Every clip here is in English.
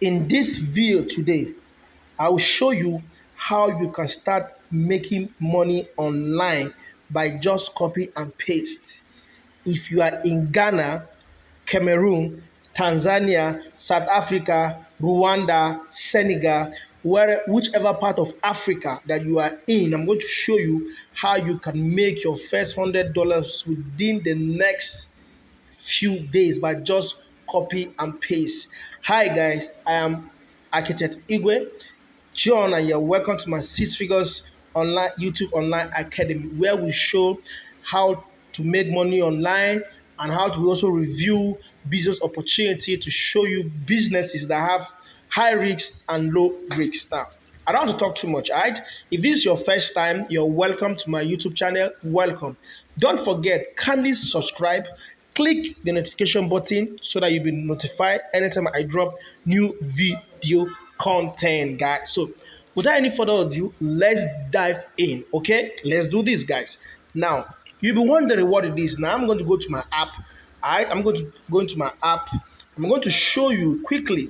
In this video today, I will show you how you can start making money online by just copy and paste. If you are in Ghana, Cameroon, Tanzania, South Africa, Rwanda, Senegal, whichever part of Africa that you are in, I'm going to show you how you can make your first $100 within the next few days by just copy and paste. Hi guys, I am Architect Igwe John, and you're welcome to my Six Figures Online YouTube Online Academy, where we show how to make money online and how to also review business opportunity to show you businesses that have high risks and low risks. Now, I don't want to talk too much, all right? If this is your first time, you're welcome to my YouTube channel. Welcome. Don't forget, kindly subscribe, click the notification button so that you'll be notified anytime I drop new video content, guys. So without any further ado, let's dive in. Okay, let's do this, guys. Now you'll be wondering what it is. Now I'm going to go to my app. All right, I'm going to go into my app. I'm going to show you quickly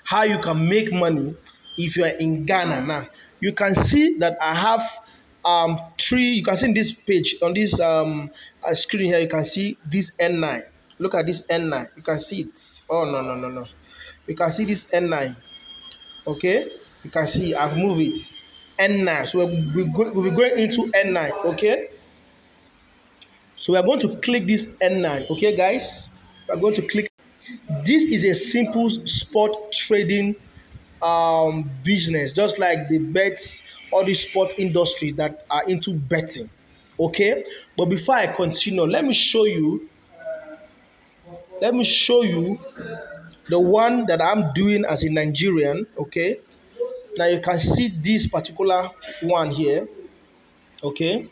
how you can make money if you are in Ghana. Now you can see that I have three. You can see in this page on this screen here, you can see this N9. Look at this N9. You can see it. Oh no. You can see this N9. Okay, you can see I've moved it. N9. So we'll be going into N9. Okay, so we are going to click this N9. Okay, guys, we are going to click. This is a simple spot trading business, just like the bets, all the sport industry that are into betting. Okay, but before I continue, let me show you the one that I'm doing as a Nigerian. Okay, now you can see this particular one here. Okay,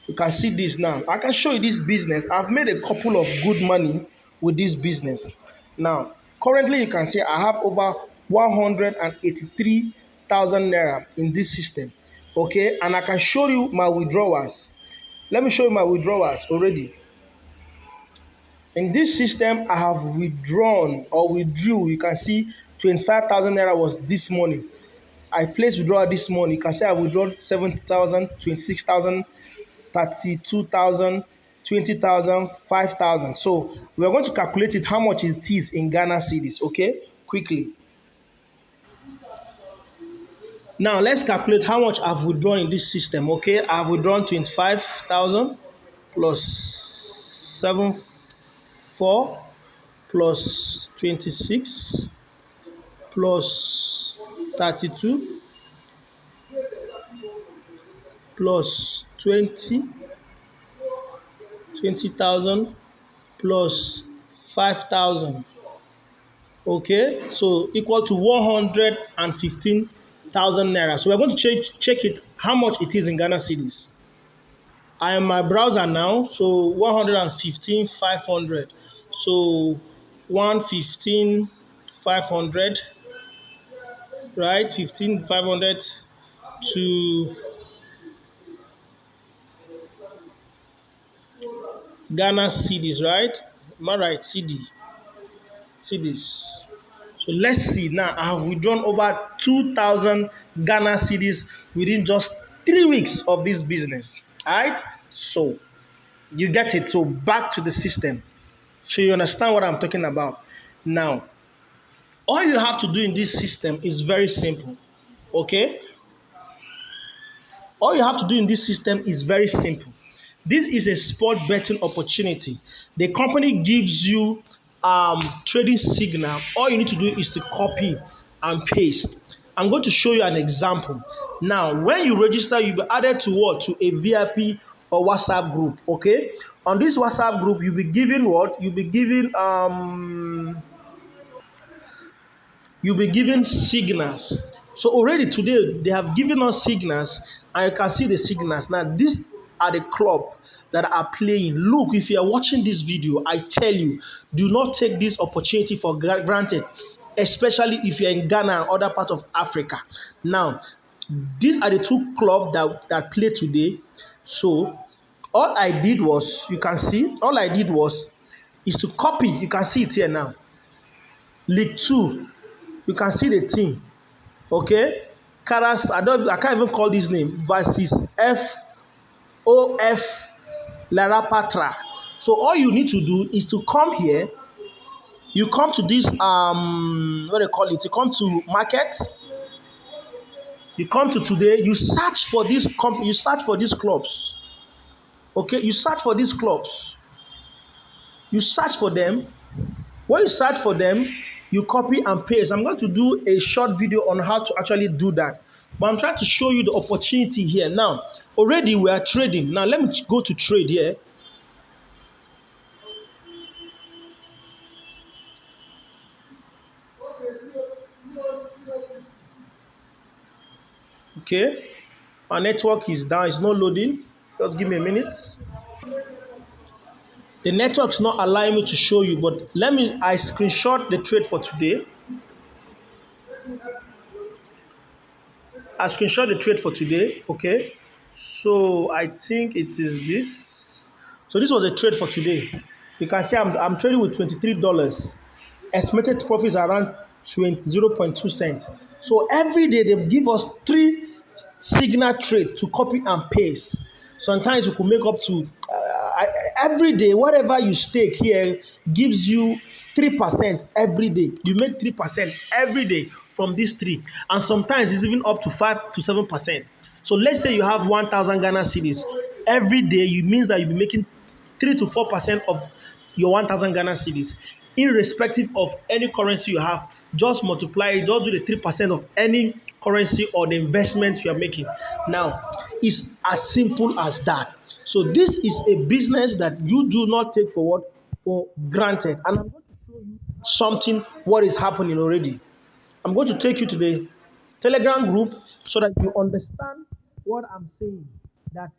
you can see this. Now I can show you this business. I've made a couple of good money with this business. Now currently you can see I have over 183,000 naira in this system. Okay, and I can show you my withdrawals. Let me show you my withdrawals already. In this system, I have withdrawn or withdrew. You can see 25,000 naira was this morning. I placed withdrawal this morning. You can see I withdrawn 70,000, 26,000, 32,000, 20,000, 5,000. So we are going to calculate it how much it is in Ghana cedis. Okay, quickly. Now let's calculate how much I've withdrawn in this system. Okay, I've withdrawn 25,000 plus 7,4 plus 26 plus 32 plus 20,000 plus 5,000. Okay, so equal to 115,000 naira. So we're going to check it how much it is in Ghana cedis. I am my browser now, so 115,500. So 115,500, right? 15,500 to Ghana cedis, right? Am I right? Cedis. So let's see now. I have withdrawn over 2,000 Ghana cedis within just 3 weeks of this business. All right. So you get it. So back to the system. So you understand what I'm talking about. Now, all you have to do in this system is very simple. Okay. All you have to do in this system is very simple. This is a sport betting opportunity. The company gives you trading signal. All you need to do is to copy and paste. I'm going to show you an example. Now, when you register, you'll be added to what? To a VIP or WhatsApp group. Okay. On this WhatsApp group, you'll be given what? You'll be given signals. So already today they have given us signals, and you can see the signals. Now these are the club that are playing. Look, if you are watching this video, I tell you, do not take this opportunity for granted, especially if you're in Ghana and other parts of Africa. Now, these are the two clubs that play today. So all I did was, you can see, is to copy. You can see it here now. League 2, you can see the team. Okay, Karas, I can't even call this name, versus FOF Larapatra. So all you need to do is to come here. You come to this what do you call it? You come to market. You come to today. You search for this You search for these clubs. Okay, you search for these clubs. You search for them. When you search for them, you copy and paste. I'm going to do a short video on how to actually do that. But I'm trying to show you the opportunity here. Now, already we are trading. Now, let me go to trade here. Okay. My network is down. It's not loading. Just give me a minute. The network's not allowing me to show you, but I screenshot the trade for today. I screenshot the trade for today, okay? So I think it is this. So this was a trade for today. You can see I'm trading with $23. Estimated profits around 0.2 cents. So every day they give us 3 signal trade to copy and paste. Sometimes you could make up to every day, whatever you stake here gives you 3% every day. You make 3% every day from these 3, and sometimes it's even up to 5 to 7%. So let's say you have 1,000 Ghana cedis every day. It means that you'll be making 3 to 4% of your 1,000 Ghana cedis, irrespective of any currency you have. Just multiply it. Just do the 3% of any currency or the investment you are making. Now, it's as simple as that. So this is a business that you do not take for granted. And I'm going to show you something what is happening already. I'm going to take you to the Telegram group so that you understand what I'm saying. That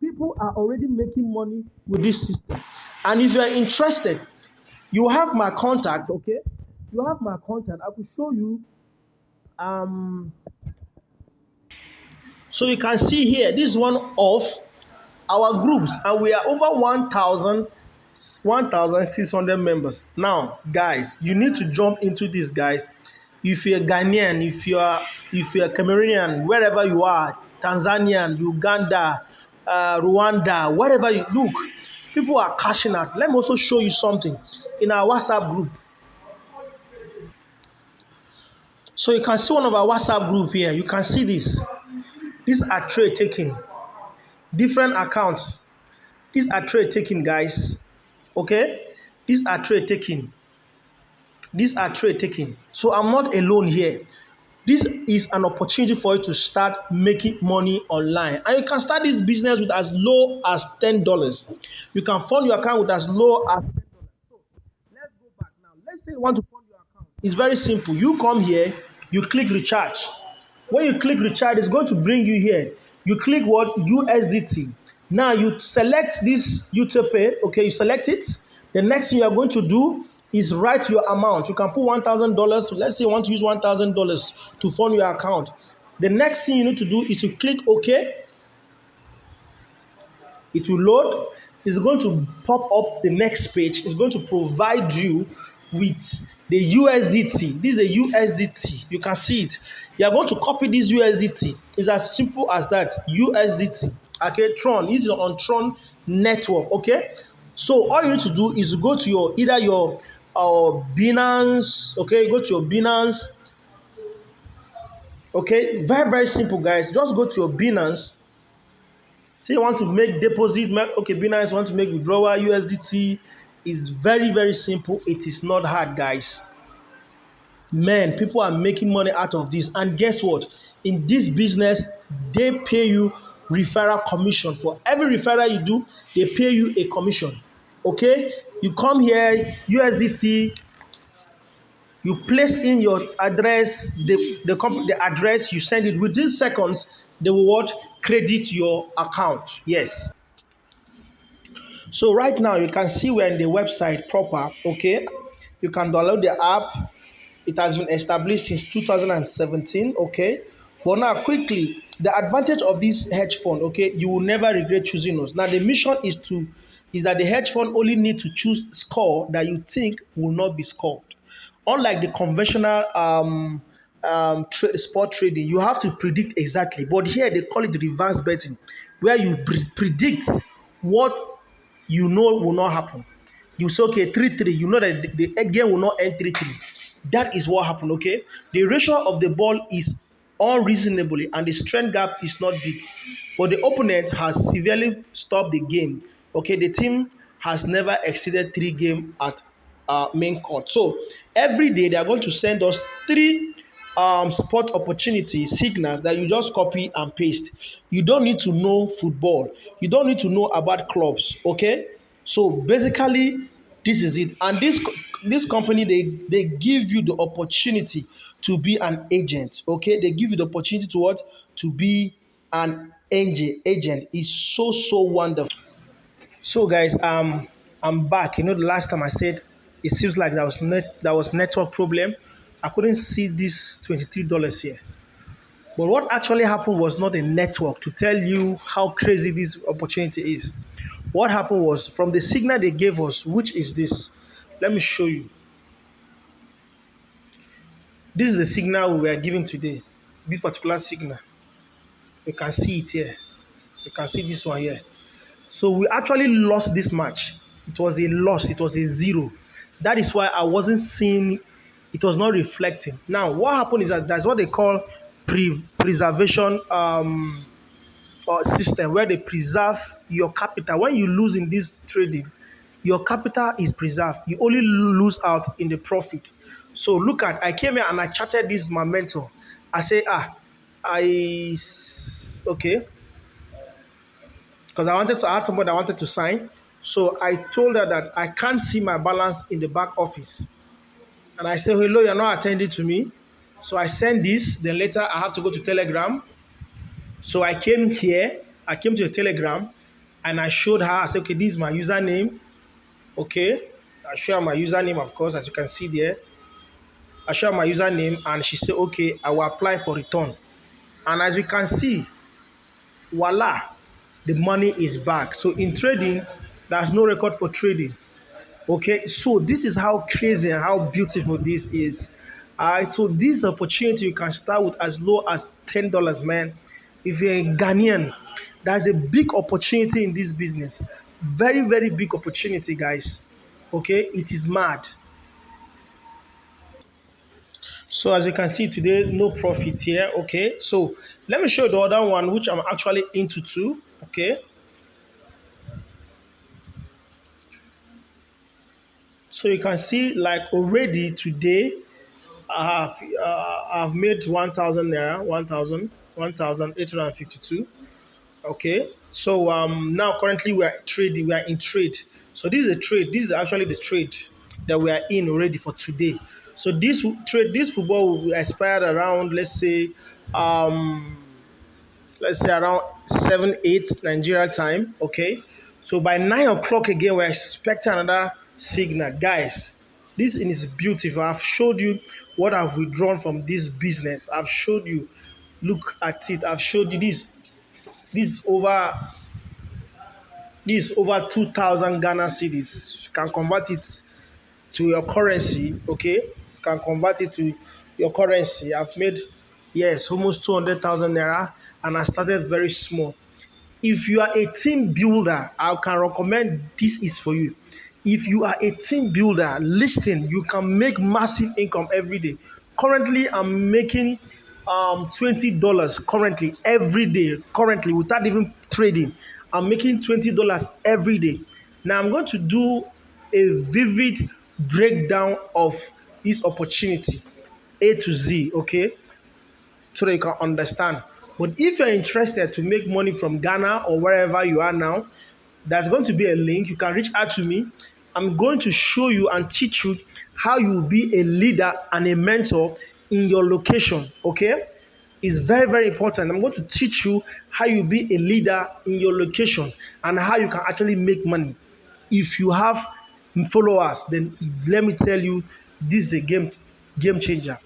people are already making money with this system. And if you are interested, you have my contact, okay? You have my contact. I will show you. So you can see here, this is one of our groups, and we are over 1,600 members. Now, guys, you need to jump into this, guys. If you're Ghanaian, if you're Cameroonian, wherever you are, Tanzanian, Uganda, Rwanda, wherever you look, people are cashing out. Let me also show you something in our WhatsApp group. So you can see one of our WhatsApp group here. You can see this. These are trade taking. Different accounts. These are trade taking, guys. Okay? These are trade taking. These are trade taking. So I'm not alone here. This is an opportunity for you to start making money online. And you can start this business with as low as $10. You can fund your account with as low as $10. So let's go back now. Let's say you want to fund your account. It's very simple. You come here, you click recharge. When you click recharge, it's going to bring you here. You click what? USDT. Now you select this UTP. Okay, you select it. The next thing you are going to do is write your amount. You can put $1,000. Let's say you want to use $1,000 to fund your account. The next thing you need to do is to click OK. It will load. It's going to pop up the next page. It's going to provide you with the USDT. This is a USDT. You can see it. You are going to copy this USDT. It's as simple as that. USDT. Okay, Tron. This is on Tron network. Okay. So all you need to do is go to either your Binance. Okay, go to your Binance. Okay, very, very simple, guys. Just go to your Binance. Say you want to make deposit. Okay, Binance want to make withdrawal. USDT is very, very simple. It is not hard, guys. Man, people are making money out of this. And guess what? In this business, they pay you referral commission. For every referral you do, they pay you a commission. Okay? You come here, USDT, you place in your address, the address, you send it within seconds, they will what? Credit your account. Yes. So right now, you can see we're in the website proper. Okay? You can download the app. It has been established since 2017, okay? But now, quickly, the advantage of this hedge fund, okay, you will never regret choosing us. Now, the mission is that the hedge fund only need to choose score that you think will not be scored. Unlike the conventional sport trading, you have to predict exactly. But here they call it reverse betting, where you predict what you know will not happen. You say, okay, 3-3, you know that the game will not end 3-3. That is what happened, okay? The ratio of the ball is unreasonably and the strength gap is not big. But the opponent has severely stopped the game. Okay, the team has never exceeded 3 games at main court. So every day they are going to send us 3 sport opportunity signals that you just copy and paste. You don't need to know football. You don't need to know about clubs. Okay, so basically this is it. And this company, they give you the opportunity to be an agent. Okay, they give you the opportunity to what? To be an agent. Is so wonderful. So guys, I'm back. You know, the last time I said it seems like that was network problem. I couldn't see this $23 here. But what actually happened was not a network, to tell you how crazy this opportunity is. What happened was, from the signal they gave us, which is this. Let me show you. This is the signal we were given today. This particular signal. You can see it here. You can see this one here. So we actually lost this match. It was a loss. It was a 0. That is why I wasn't seeing. It was not reflecting. Now, what happened is that that's what they call preservation or system, where they preserve your capital. When you lose in this trading, your capital is preserved. You only lose out in the profit. So look at, I came here and I charted this momentum. I say, okay, because I wanted to add somebody I wanted to sign. So I told her that I can't see my balance in the back office. And I said, hello, you're not attending to me. So I sent this. Then later I have to go to Telegram. So I came here. I came to the Telegram and I showed her. I said, okay, this is my username. Okay. I show her my username, of course, as you can see there. I show her my username and she said, okay, I will apply for return. And as you can see, voila, the money is back. So in trading, there's no record for trading. Okay, so this is how crazy and how beautiful this is. So this opportunity you can start with as low as $10, man. If you're a Ghanaian, there's a big opportunity in this business. Very big opportunity, guys. Okay, it is mad. So as you can see today, no profit here. Okay, so let me show you the other one, which I'm actually into too. Okay, so you can see, like, already today I've made 1,000 naira, 1,852. Okay, so now currently we are trading, we are in trade. So this is a trade. This is actually the trade that we are in already for today. So this trade, this football will expire around, let's say around 7-8 Nigeria time. Okay, so by 9 o'clock again, we're expecting another signal. Guys, this is beautiful. I've showed you what I've withdrawn from this business. I've showed you, look at it. I've showed you this over 2,000 Ghana cedis. You can convert it to your currency. Okay, you can convert it to your currency. I've made, yes, almost 200,000 naira, and I started very small. If you are a team builder, I can recommend this is for you. If you are a team builder, listen, you can make massive income every day. Currently, I'm making $20 currently every day. Currently, without even trading, I'm making $20 every day. Now I'm going to do a vivid breakdown of this opportunity, A to Z. Okay, so that you can understand. But if you're interested to make money from Ghana or wherever you are now, there's going to be a link. You can reach out to me. I'm going to show you and teach you how you will be a leader and a mentor in your location. Okay, it's very important. I'm going to teach you how you be a leader in your location and how you can actually make money. If you have followers, then let me tell you, this is a game changer.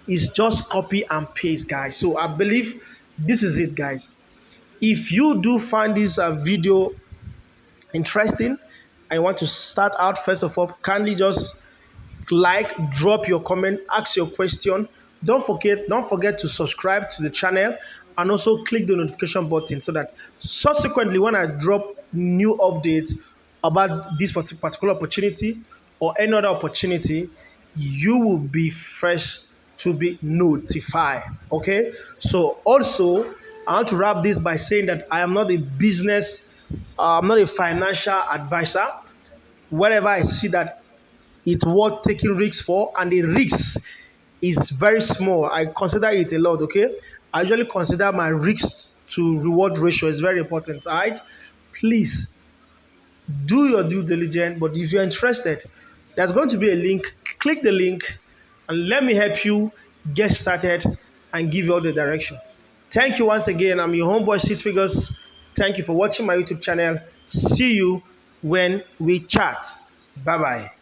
It's just copy and paste, guys. So I believe this is it, guys. If you do find this video interesting, I want to start out, first of all, kindly just like, drop your comment, ask your question. Don't forget to subscribe to the channel and also click the notification button so that subsequently when I drop new updates about this particular opportunity or any other opportunity, you will be first to be notified. Okay, so also I want to wrap this by saying that I am not a business, I'm not a financial advisor. Wherever I see that it's worth taking risks for, and the risk is very small, I consider it a lot. Okay, I usually consider my risk to reward ratio is very important. All right, please do your due diligence. But if you're interested, there's going to be a link. Click the link and let me help you get started and give you all the direction. Thank you once again. I'm your homeboy Six Figures. Thank you for watching my YouTube channel. See you when we chat. Bye bye.